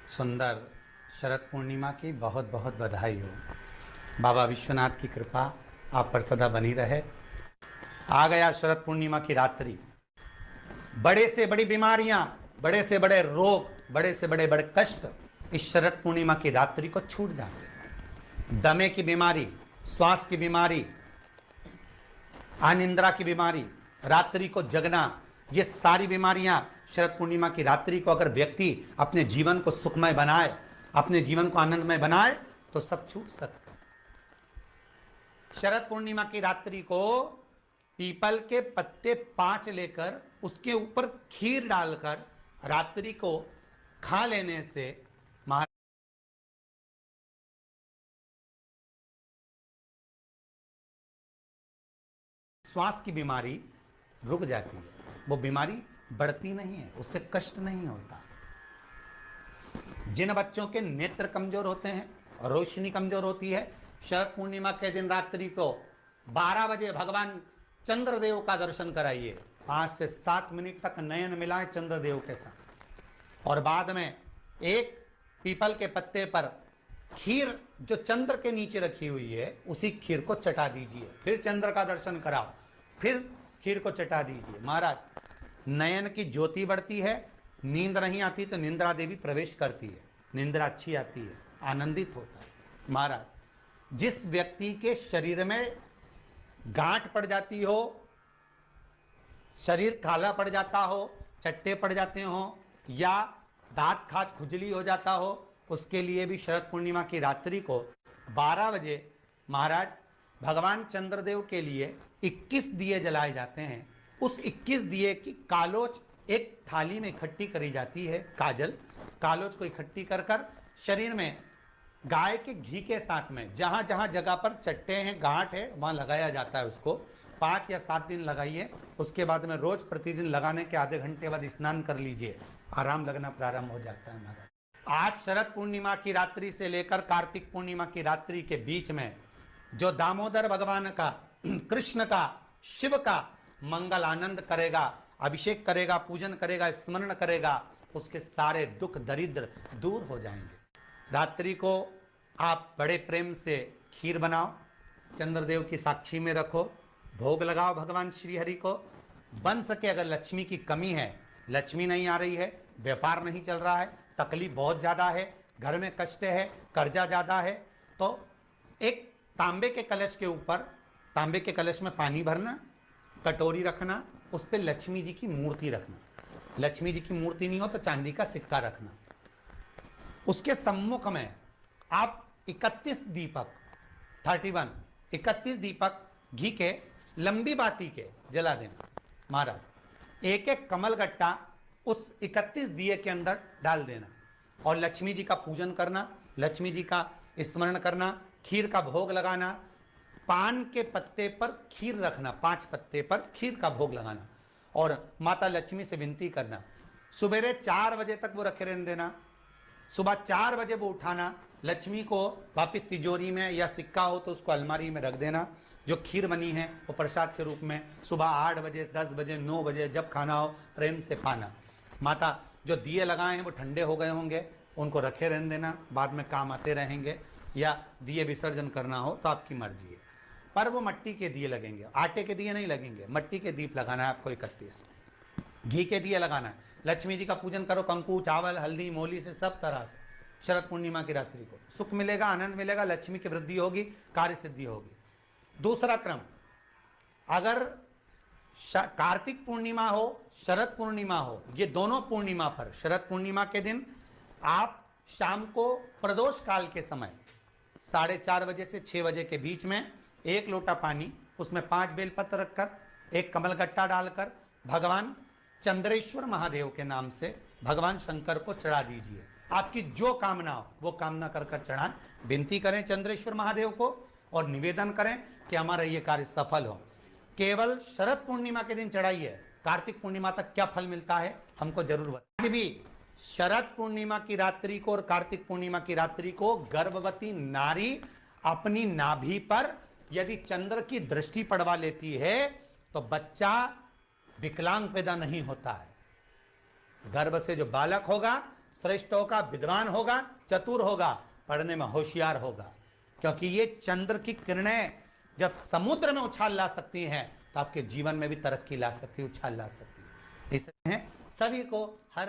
सुंदर शरद पूर्णिमा की बहुत बहुत बधाई हो। बाबा विश्वनाथ की कृपा आप पर सदा बनी रहे। आ गया शरद पूर्णिमा की रात्रि। बड़े से बड़ी बीमारियां, बड़े से बड़े रोग, बड़े से बड़े बड़े कष्ट इस शरद पूर्णिमा की रात्रि को छूट जाते हैं। दमे की बीमारी, श्वास की बीमारी, अनिद्रा की बीमारी, रात्रि को जगना, ये सारी बीमारियां शरद पूर्णिमा की रात्रि को अगर व्यक्ति अपने जीवन को सुखमय बनाए, अपने जीवन को आनंदमय बनाए तो सब छूट सकता है। शरद पूर्णिमा की रात्रि को पीपल के पत्ते 5 लेकर उसके ऊपर खीर डालकर रात्रि को खा लेने से श्वास की बीमारी रुक जाती है। वो बीमारी बढ़ती नहीं है, उससे कष्ट नहीं होता। जिन बच्चों के नेत्र कमजोर होते हैं, रोशनी कमजोर होती है, शरद पूर्णिमा के दिन रात्रि को 12 बजे भगवान चंद्रदेव का दर्शन कराइए। 5 से 7 मिनट तक नयन मिलाएं चंद्रदेव के साथ और बाद में एक पीपल के पत्ते पर खीर जो चंद्र के नीचे रखी हुई है उसी खीर को चटा दीजिए। फिर चंद्र का दर्शन कराओ, फिर खीर को चटा दीजिए। महाराज, नयन की ज्योति बढ़ती है। नींद नहीं आती तो निंद्रा देवी प्रवेश करती है, निंद्रा अच्छी आती है, आनंदित होता है। महाराज, जिस व्यक्ति के शरीर में गांठ पड़ जाती हो, शरीर काला पड़ जाता हो, चट्टे पड़ जाते हो या दांत खाज खुजली हो जाता हो, उसके लिए भी शरद पूर्णिमा की रात्रि को 12 बजे महाराज भगवान चंद्रदेव के लिए 21 दिए जलाए जाते हैं। उस 21 दिए की कालोच एक थाली में इकट्ठी करी जाती है। कालोच को इकट्ठी कर कर शरीर में गाय के घी के साथ में जहां जहां जगह पर चट्टे हैं, गांठ है, वहां लगाया जाता है। उसको 5 या 7 दिन लगाइए। उसके बाद में रोज प्रतिदिन लगाने के आधे घंटे बाद स्नान कर लीजिए, आराम लगना प्रारंभ हो जाता है। महाराज, आज शरद पूर्णिमा की रात्रि से लेकर कार्तिक पूर्णिमा की रात्रि के बीच में जो दामोदर भगवान का, कृष्ण का, शिव का मंगल आनंद करेगा, अभिषेक करेगा, पूजन करेगा, स्मरण करेगा, उसके सारे दुख दरिद्र दूर हो जाएंगे। रात्रि को आप बड़े प्रेम से खीर बनाओ, चंद्रदेव की साक्षी में रखो, भोग लगाओ भगवान श्री हरि को। बन सके अगर लक्ष्मी की कमी है, लक्ष्मी नहीं आ रही है, व्यापार नहीं चल रहा है, तकलीफ बहुत ज़्यादा है, घर में कष्ट है, कर्जा ज़्यादा है, तो एक तांबे के कलश के ऊपर, तांबे के कलश में पानी भरना, कटोरी रखना, उस पर लक्ष्मी जी की मूर्ति रखना। लक्ष्मी जी की मूर्ति नहीं हो तो चांदी का सिक्का रखना। उसके सम्मुख में आप 31 दीपक घी के लंबी बाती के जला देना। महाराज, एक एक कमल गट्टा उस 31 दिए के अंदर डाल देना और लक्ष्मी जी का पूजन करना, लक्ष्मी जी का स्मरण करना, खीर का भोग लगाना। पान के पत्ते पर खीर रखना, 5 पत्ते पर खीर का भोग लगाना और माता लक्ष्मी से विनती करना। सुबेरे 4 बजे तक वो रखे रहने देना। सुबह 4 बजे वो उठाना, लक्ष्मी को वापिस तिजोरी में या सिक्का हो तो उसको अलमारी में रख देना। जो खीर बनी है वो प्रसाद के रूप में सुबह 8 बजे, 10 बजे, 9 बजे जब खाना हो प्रेम से पाना। माता, जो दिए लगाए हैं वो ठंडे हो गए होंगे, उनको रखे रहने देना, बाद में काम आते रहेंगे, या दिए विसर्जन करना हो तो आपकी मर्जी है। पर वो मिट्टी के दिए लगेंगे, आटे के दिए नहीं लगेंगे, मिट्टी के दीप लगाना है आपको। 31 घी के दिए लगाना है। लक्ष्मी जी का पूजन करो, कंकु, चावल, हल्दी, मोली से, सब तरह से। शरद पूर्णिमा की रात्रि को सुख मिलेगा, आनंद मिलेगा, लक्ष्मी की वृद्धि होगी, कार्य सिद्धि होगी। दूसरा क्रम, अगर कार्तिक पूर्णिमा हो, शरद पूर्णिमा हो, ये दोनों पूर्णिमा पर शरद पूर्णिमा के दिन आप शाम को प्रदोष काल के समय 4:30 बजे से 6 बजे के बीच में 1 लोटा पानी, उसमें 5 बेलपत्र रखकर, एक कमलगट्टा डालकर भगवान चंद्रेश्वर महादेव के नाम से भगवान शंकर को चढ़ा दीजिए। आपकी जो कामना हो वो कामना कर कर चढ़ाएं। विनती करें चंद्रेश्वर महादेव को और निवेदन करें कि हमारा ये कार्य सफल हो। केवल शरद पूर्णिमा के दिन चढ़ाइए, कार्तिक पूर्णिमा तक क्या फल मिलता है हमको जरूर बताइए। आज भी शरद पूर्णिमा की रात्रि को और कार्तिक पूर्णिमा की रात्रि को गर्भवती नारी अपनी नाभि पर यदि चंद्र की दृष्टि पड़वा लेती है तो बच्चा विकलांग पैदा नहीं होता है। गर्भ से जो बालक होगा श्रेष्ठ होगा, विद्वान होगा, चतुर होगा, पढ़ने में होशियार होगा। क्योंकि ये चंद्र की किरणें जब समुद्र में उछाल ला सकती हैं तो आपके जीवन में भी तरक्की ला सकती है, उछाल ला सकती है। इसलिए सभी को हर